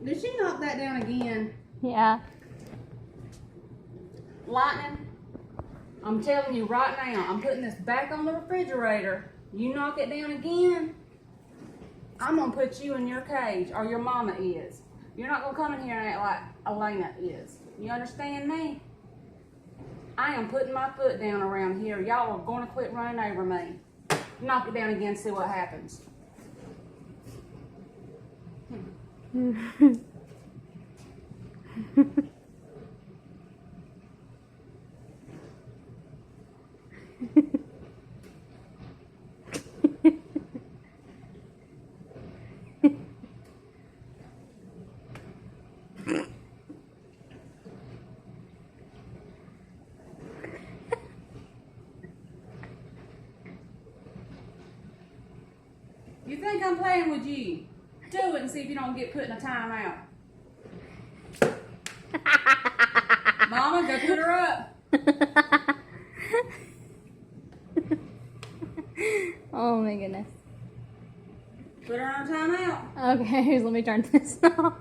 Did she knock that down again? Yeah. Lightning, I'm telling you right now, I'm putting this back on the refrigerator. You knock it down again, I'm gonna put you in your cage, or your mama is. You're not gonna come in here and act like Elena is. You understand me? I am putting my foot down around here. Y'all are gonna quit running over me. Knock it down again, see what happens. You think I'm playing with you? Do it and see if you don't get put in a timeout. Mama, go put her up. Oh my goodness. Put her on a timeout. Okay, let me turn this off.